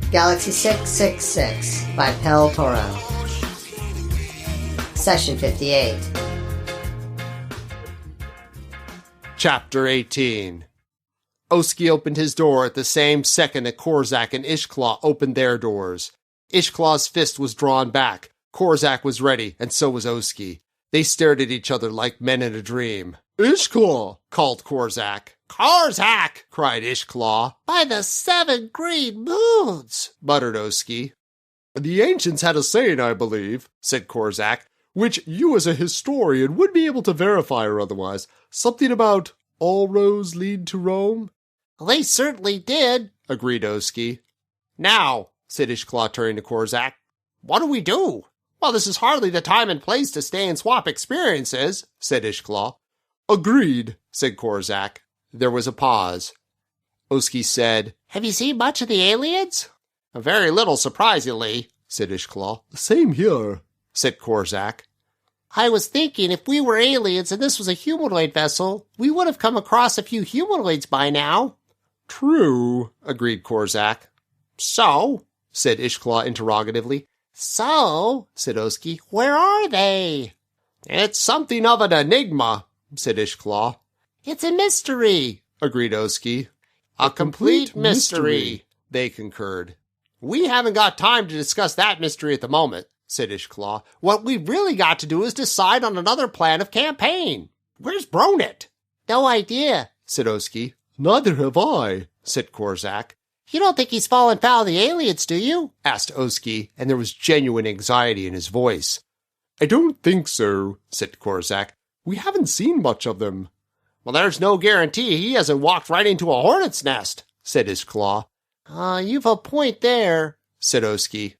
Galaxy 666 by Pel Toro. Session 58. Chapter 18. Oski opened his door at the same second that Korzak and Ishklaw opened their doors. Ishklaw's fist was drawn back. Korzak was ready, and so was Oski. They stared at each other like men in a dream. "Ishklaw!" called Korzak. "Korzak!" cried Ishklaw. "By the 7 green moons!" muttered Oski. "The ancients had a saying, I believe," said Korzak, "which you as a historian would be able to verify or otherwise. Something about all roads lead to Rome?" "They certainly did," agreed Oski. "Now," said Ishklaw, turning to Korzak, "what do we do?" "Well, this is hardly the time and place to stay and swap experiences," said Ishklaw. "Agreed," said Korzak. There was a pause. Oski said, "Have you seen much of the aliens?" "Very little, surprisingly," said Ishklaw. "Same here," said Korzak. "I was thinking if we were aliens and this was a humanoid vessel, we would have come across a few humanoids by now." "True," agreed Korzak. "So?" said Ishklaw interrogatively. "So," said Oski, "where are they?" "It's something of an enigma," said Ishklaw. "It's a mystery," agreed Oski. A complete mystery, they concurred. "We haven't got time to discuss that mystery at the moment," said Ishklaw. "What we've really got to do is decide on another plan of campaign. Where's Bronit?" "No idea," said Oski. "Neither have I," said Korzak. "You don't think he's fallen foul of the aliens, do you?" asked Oski, and there was genuine anxiety in his voice. "I don't think so," said Korzak. "We haven't seen much of them." "Well, there's no guarantee he hasn't walked right into a hornet's nest," said Ishklaw. "You've a point there," said Oski.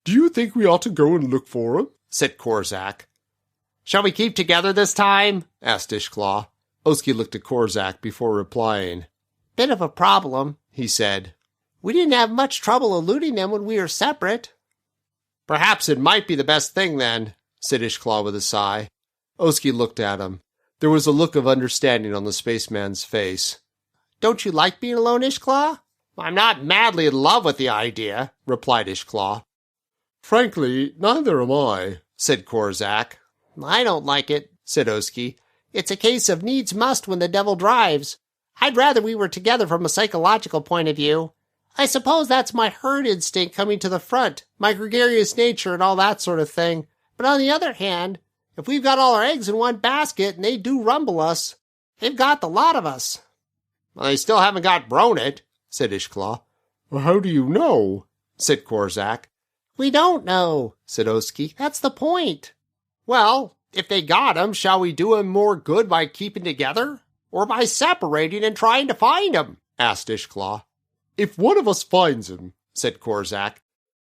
"Do you think we ought to go and look for him?" said Korzak. "Shall we keep together this time?" asked Ishklaw. Oski looked at Korzak before replying. "Bit of a problem," he said. "We didn't have much trouble eluding them when we were separate." "Perhaps it might be the best thing, then," said Ishklaw with a sigh. Oski looked at him. There was a look of understanding on the spaceman's face. "Don't you like being alone, Ishklaw?" "I'm not madly in love with the idea," replied Ishklaw. "Frankly, neither am I," said Korzak. "I don't like it," said Oski. "It's a case of needs must when the devil drives. I'd rather we were together from a psychological point of view. I suppose that's my herd instinct coming to the front, my gregarious nature and all that sort of thing. But on the other hand, if we've got all our eggs in one basket and they do rumble us, they've got the lot of us." "Well, they still haven't got Bronit," said Ishklaw. "How do you know?" said Korzak. "We don't know," said Oski. "That's the point." "Well, if they got him, shall we do him more good by keeping together? Or by separating and trying to find him?" asked Ishklaw. "If one of us finds him," said Korzak,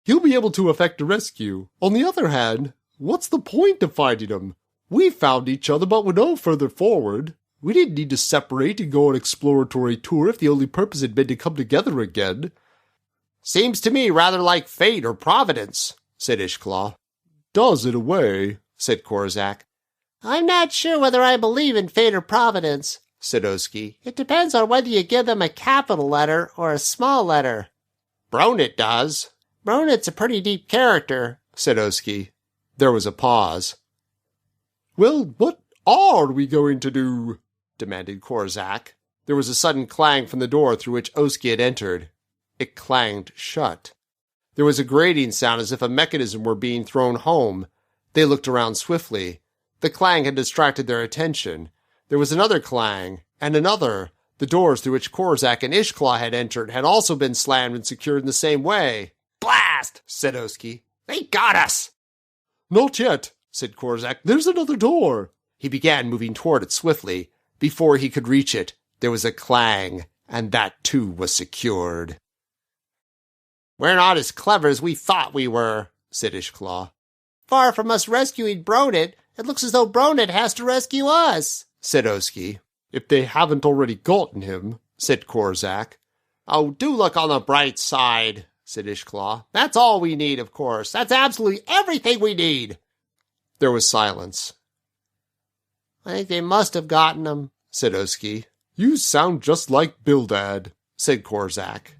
"he'll be able to effect a rescue. On the other hand, what's the point of finding him? We found each other, but we're no further forward. We didn't need to separate and go on an exploratory tour if the only purpose had been to come together again." "Seems to me rather like fate or providence," said Ishklaw. "Does in a way," said Korzak. "I'm not sure whether I believe in fate or providence," said Oski. "It depends on whether you give them a capital letter or a small letter." "Bronit does." "Bronit's a pretty deep character," said Oski. There was a pause. "Well, what are we going to do?" demanded Korzak. There was a sudden clang from the door through which Oski had entered. It clanged shut. There was a grating sound as if a mechanism were being thrown home. They looked around swiftly. The clang had distracted their attention. There was another clang, and another. The doors through which Korzak and Ishklaw had entered had also been slammed and secured in the same way. "Blast!" said Oski. "They got us!" "Not yet," said Korzak. "There's another door." He began moving toward it swiftly. Before he could reach it, there was a clang, and that too was secured. "We're not as clever as we thought we were," said Ishklaw. "Far from us rescuing Bronit, it looks as though Bronit has to rescue us," said Oski. "If they haven't already gotten him," said Korzak. "Oh, do look on the bright side," said Ishklaw. "That's all we need, of course. That's absolutely everything we need." There was silence. "I think they must have gotten him," said Oski. "You sound just like Bildad," said Korzak.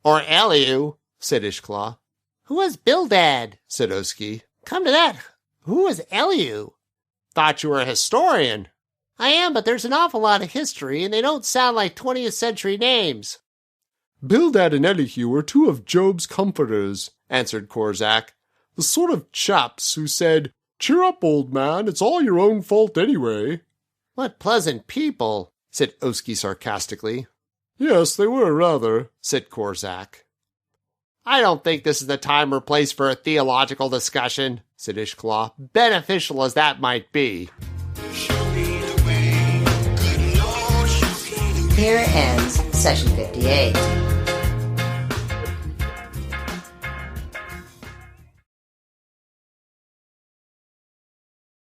Or Eliu, said Ishklaw. Who was Bildad? Said Oski. Come to that, who was Eliu? Thought you were a historian. I am, but there's an awful lot of history, and they don't sound like 20th century names. Bildad and Elihu were two of Job's comforters, answered Korzak. The sort of chaps who said, "Cheer up, old man, it's all your own fault anyway." What pleasant people, said Oski sarcastically. Yes, they were, rather, said Korzak. I don't think this is the time or place for a theological discussion, said Ishklaw, beneficial as that might be. Here ends Session 58.